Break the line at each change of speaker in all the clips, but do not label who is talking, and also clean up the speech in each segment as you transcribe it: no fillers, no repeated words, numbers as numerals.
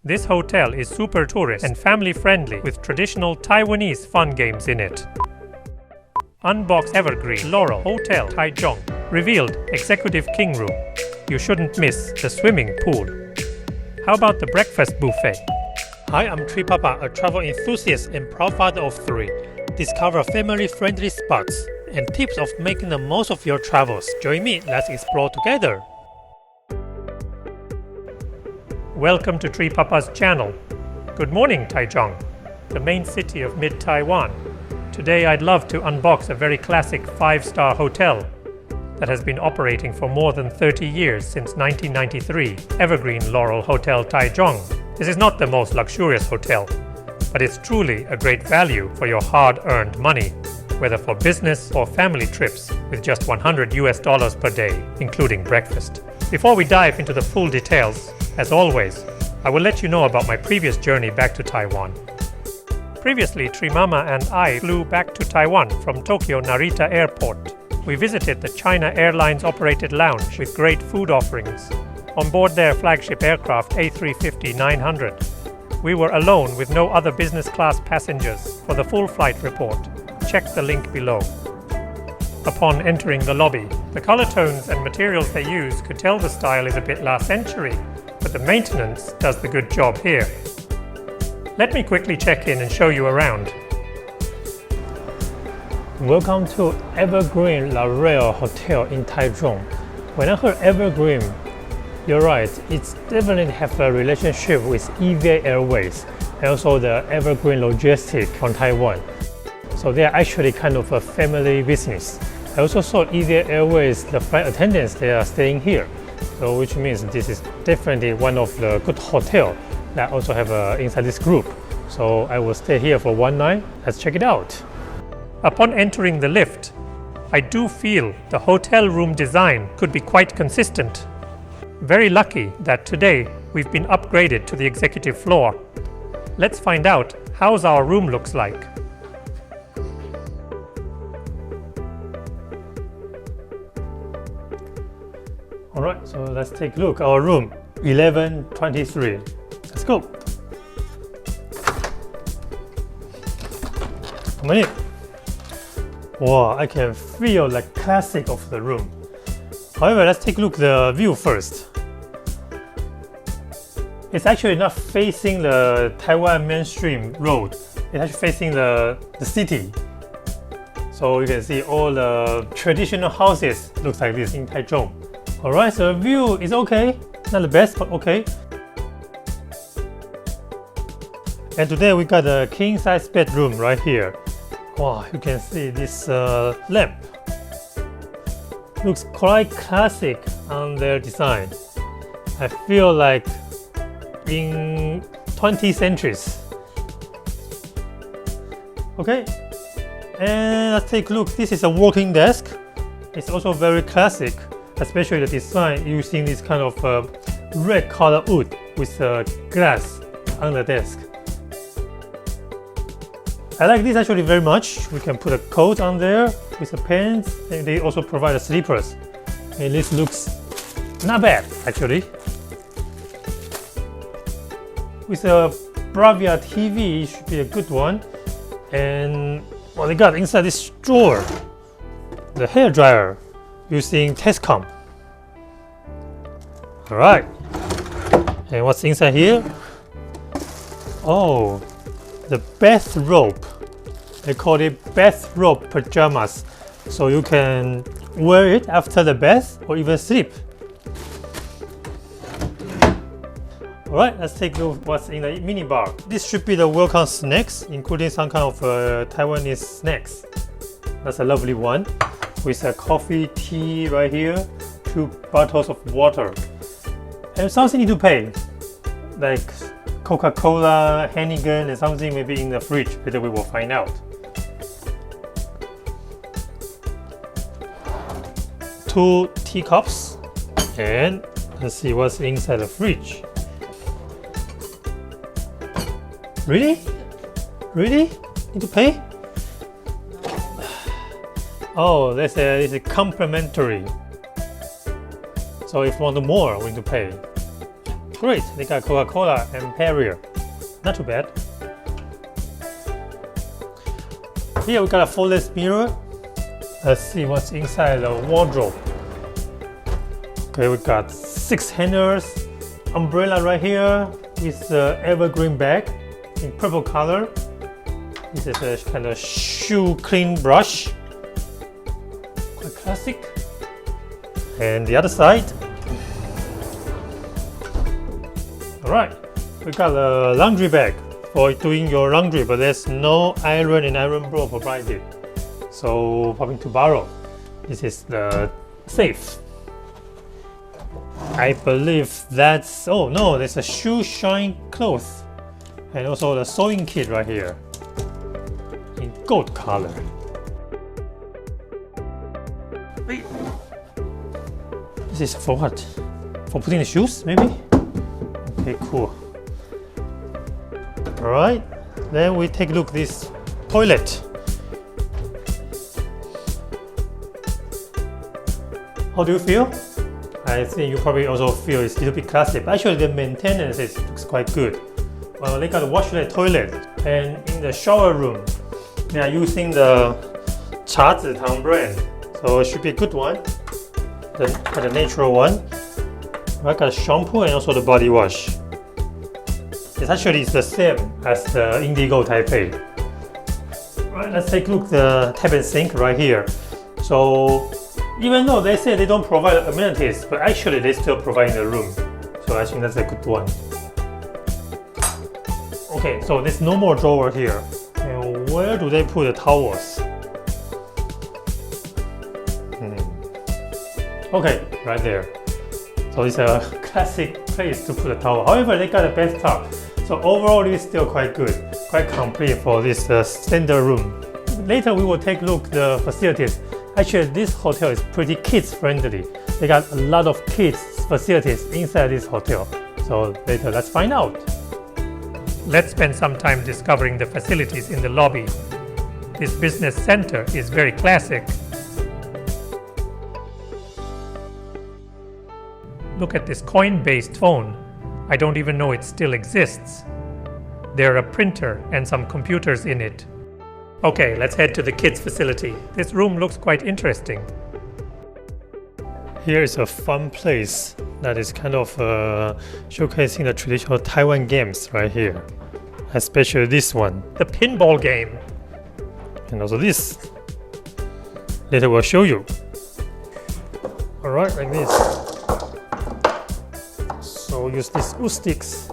This hotel is super tourist and family friendly with traditional Taiwanese fun games in it. Unbox Evergreen Laurel Hotel Taichung. Revealed Executive King Room. You shouldn't miss the swimming pool. How about the breakfast buffet?
Hi, I'm TriPapa, a travel enthusiast and proud father of 3. Discover family-friendly spots and tips of making the most of your travels. Join me, let's explore together.
Welcome to TriPapa's channel. Good morning, Taichung, the main city of mid-Taiwan. Today I'd love to unbox a very classic 5-star hotel that has been operating for more than 30 years since 1993, Evergreen Laurel Hotel Taichung. This is not the most luxurious hotel, but it's truly a great value for your hard-earned money, whether for business or family trips with just $100 per day, including breakfast. Before we dive into the full details, as always, I will let you know about my previous journey back to Taiwan. Previously, Trimama and I flew back to Taiwan from Tokyo Narita Airport. We visited the China Airlines operated lounge with great food offerings on board their flagship aircraft A350-900. We were alone with no other business class passengers. For the full flight report, check the link below. Upon entering the lobby, the color tones and materials they use could tell the style is a bit last century, but the maintenance does the good job here. Let me quickly check in and show you around.
Welcome to Evergreen Laurel Hotel in Taichung. When I heard Evergreen, you're right, it's definitely have a relationship with EVA Airways and also the Evergreen Logistics from Taiwan. So they are actually kind of a family business. I also saw EVA Airways, the flight attendants, they are staying here. So which means this is definitely one of the good hotels that also have inside this group. So I will stay here for one night. Let's check it out.
Upon entering the lift, I do feel the hotel room design could be quite consistent. Very lucky that today we've been upgraded to the executive floor. Let's find out how's our room looks like.
Alright, so let's take a look. Our room, 1123. Let's go. Come on in. Wow, I can feel the classic of the room. However, let's take a look at the view first. It's actually not facing the Taiwan mainstream road. It's actually facing the city. So you can see all the traditional houses looks like this in Taichung. Alright, so the view is okay. Not the best, but okay. And today we got a king-size bedroom right here. Wow, you can see this lamp. Looks quite classic on their design. I feel like in 20th centuries. Okay, and let's take a look. This is a working desk. It's also very classic, especially the design using this kind of red color wood with glass on the desk. I like this actually very much. We can put a coat on there with the pants, and they also provide the slippers. And this looks not bad actually. With a Bravia TV, it should be a good one. And what they got inside this drawer, the hair dryer using Tescom. Alright, and what's inside here? Oh, the bathrobe. They call it bathrobe pajamas. So you can wear it after the bath or even sleep. Alright, let's take a look what's in the mini bar. This should be the welcome snacks, including some kind of Taiwanese snacks. That's a lovely one. With a coffee, tea right here, 2 bottles of water. And something you need to pay, like Coca-Cola, Heineken, and something maybe in the fridge. Later we will find out. 2 teacups, and let's see what's inside the fridge. Really? Really? Need to pay? Oh, this is complimentary. So if you want more, we need to pay. Great, they got Coca-Cola and Perrier. Not too bad. Here we got a full-length mirror. Let's see what's inside the wardrobe. Okay, we got 6 hangers, umbrella right here with the evergreen bag in purple color. This is a kind of shoe clean brush. Quite classic. And the other side. Alright, we got a laundry bag for doing your laundry, but there's no iron and iron board provided. So, probably to borrow. This is the safe. I believe that's, oh no, there's a shoe shine cloth. And also the sewing kit right here. In gold color. Wait. This is for what? For putting the shoes, maybe? Okay, cool. Alright, then we take a look at this toilet. How do you feel? I think you probably also feel it's a little bit classic. Actually, the maintenance looks quite good. Well, they got a washlet toilet, and in the shower room, they are using the Tang brand, so it should be a good one. The natural one. I got a shampoo and also the body wash. It's actually the same as the Indigo Taipei. Right, let's take a look at the tap and sink right here. So even though they say they don't provide amenities, but actually they still provide in the room. So I think that's a good one. Okay, so there's no more drawer here. And where do they put the towels? Okay, right there. So it's a classic place to put a towel. However, they got a bathtub. So overall, it's still quite good, quite complete for this standard room. Later, we will take a look at the facilities. Actually, this hotel is pretty kids friendly. They got a lot of kids facilities inside this hotel. So later, let's find out.
Let's spend some time discovering the facilities in the lobby. This business center is very classic. Look at this coin-based phone. I don't even know it still exists. There's a printer and some computers in it. Okay, let's head to the kids' facility. This room looks quite interesting.
Here is a fun place that is kind of showcasing the traditional Taiwan games right here. Especially this one.
The pinball game.
And also this. Later we'll show you. Alright, like this. So use these glue sticks.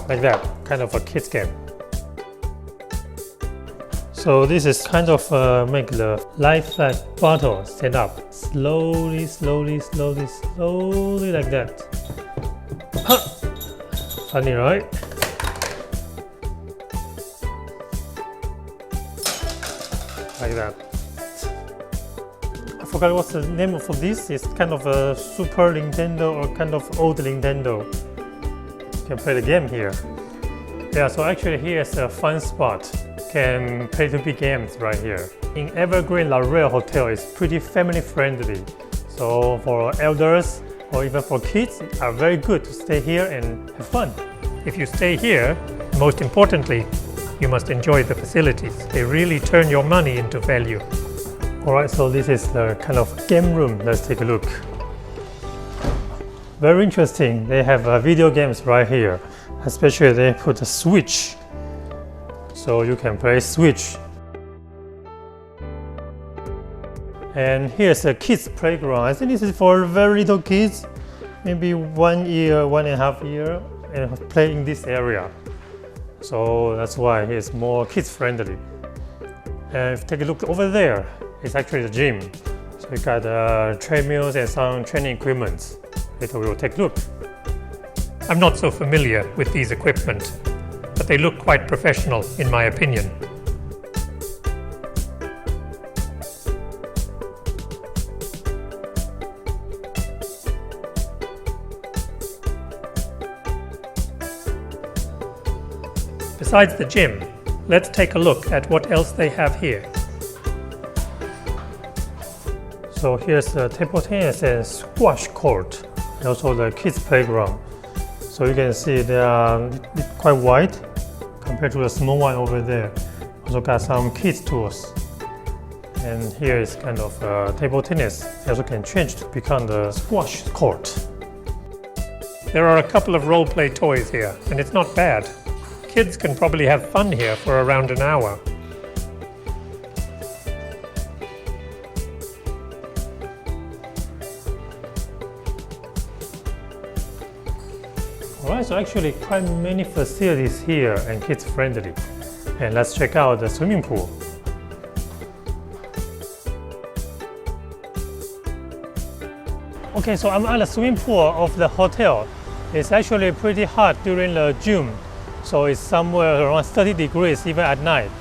Like that, kind of a kids game. So this is kind of make the life flag bottle stand up slowly, slowly, slowly, slowly like that. Huh. Funny, right? Like that. I forgot what's the name of this. It's kind of a Super Nintendo or kind of old Nintendo. You can play the game here. Yeah, so actually here's a fun spot. Can play 2B games right here. In Evergreen Laurel Hotel, it's pretty family friendly. So for elders or even for kids, it's very good to stay here and have fun.
If you stay here, most importantly, you must enjoy the facilities. They really turn your money into value.
Alright, so this is the kind of game room. Let's take a look. Very interesting. They have video games right here. Especially they put a Switch. So you can play Switch. And here's a kids playground. I think this is for very little kids. Maybe 1 year, 1.5 years, and play in this area. So that's why it's more kids friendly. And if you take a look over there, it's actually the gym. So you got treadmills and some training equipment. Later we will take a look.
I'm not so familiar with these equipment, but they look quite professional in my opinion. Besides the gym, let's take a look at what else they have here.
So here's the table tennis and squash court, and also the kids playground. So you can see they are quite wide compared to the small one over there. Also got some kids tools. And here is kind of table tennis. They also can change to become the squash court.
There are a couple of role-play toys here, and it's not bad. Kids can probably have fun here for around an hour.
Alright, so actually quite many facilities here and kids friendly. And let's check out the swimming pool. Okay, so I'm at the swimming pool of the hotel. It's actually pretty hot during the June. So it's somewhere around 30 degrees even at night.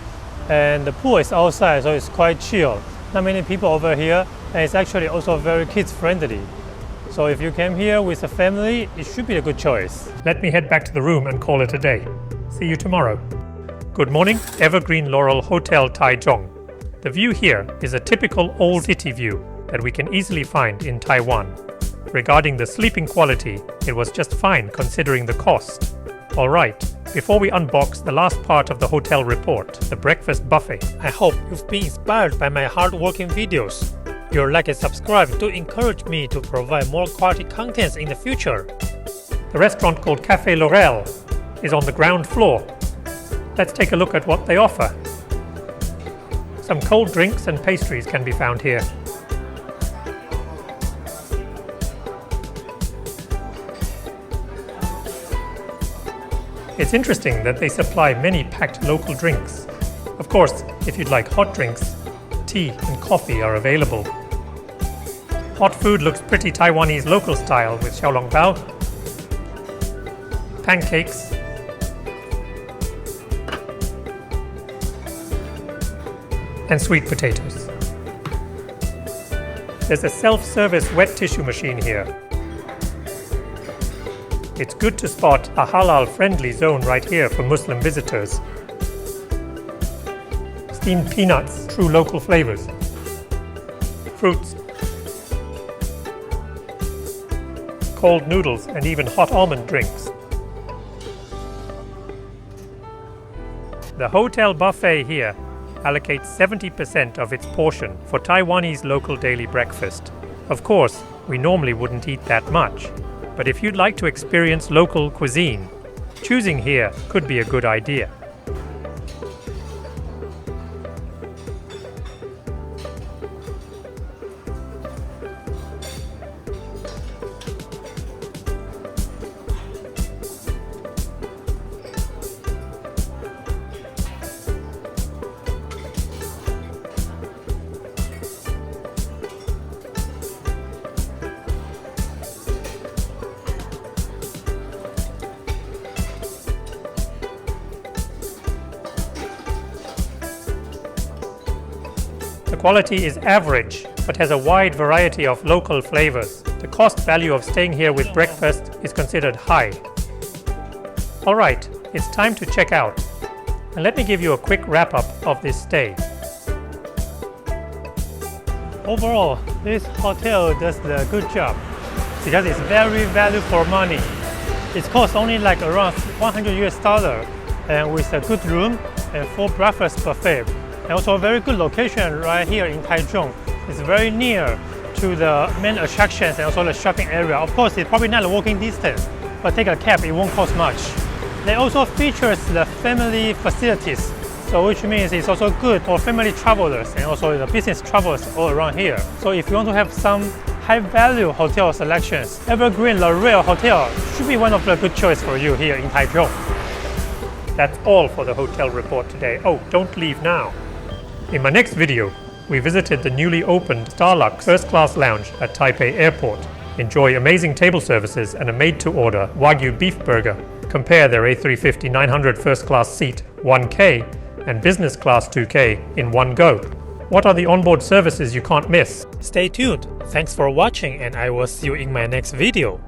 And the pool is outside, so it's quite chill. Not many people over here, and it's actually also very kids friendly. So if you came here with a family, it should be a good choice.
Let me head back to the room and call it a day. See you tomorrow. Good morning, Evergreen Laurel Hotel Taichung. The view here is a typical old city view that we can easily find in Taiwan. Regarding the sleeping quality, it was just fine considering the cost. Alright, before we unbox the last part of the hotel report, the breakfast buffet.
I hope you've been inspired by my hard-working videos. Your like and subscribe to encourage me to provide more quality contents in the future.
The restaurant called Café Laurel is on the ground floor. Let's take a look at what they offer. Some cold drinks and pastries can be found here. It's interesting that they supply many packed local drinks. Of course, if you'd like hot drinks, tea and coffee are available. Hot food looks pretty Taiwanese local style with xiaolongbao, pancakes, and sweet potatoes. There's a self-service wet tissue machine here. It's good to spot a halal-friendly zone right here for Muslim visitors. Steamed peanuts, true local flavors. Fruits. Cold noodles and even hot almond drinks. The hotel buffet here allocates 70% of its portion for Taiwanese local daily breakfast. Of course, we normally wouldn't eat that much. But if you'd like to experience local cuisine, choosing here could be a good idea. The quality is average, but has a wide variety of local flavors. The cost value of staying here with breakfast is considered high. Alright, it's time to check out. And let me give you a quick wrap-up of this stay.
Overall, this hotel does a good job because it's very value for money. It costs only like around $100 and with a good room and full breakfast buffet. And also a very good location right here in Taichung. It's very near to the main attractions and also the shopping area. Of course, it's probably not a walking distance, but take a cab, it won't cost much. They also features the family facilities, so which means it's also good for family travelers and also the business travelers all around here. So if you want to have some high-value hotel selections, Evergreen Laurel Hotel should be one of the good choice for you here in Taichung.
That's all for the hotel report today. Oh, don't leave now. In my next video, we visited the newly opened Starlux first-class lounge at Taipei Airport. Enjoy amazing table services and a made-to-order Wagyu beef burger. Compare their A350-900 first-class seat 1K and business class 2K in one go. What are the onboard services you can't miss?
Stay tuned. Thanks for watching and I will see you in my next video.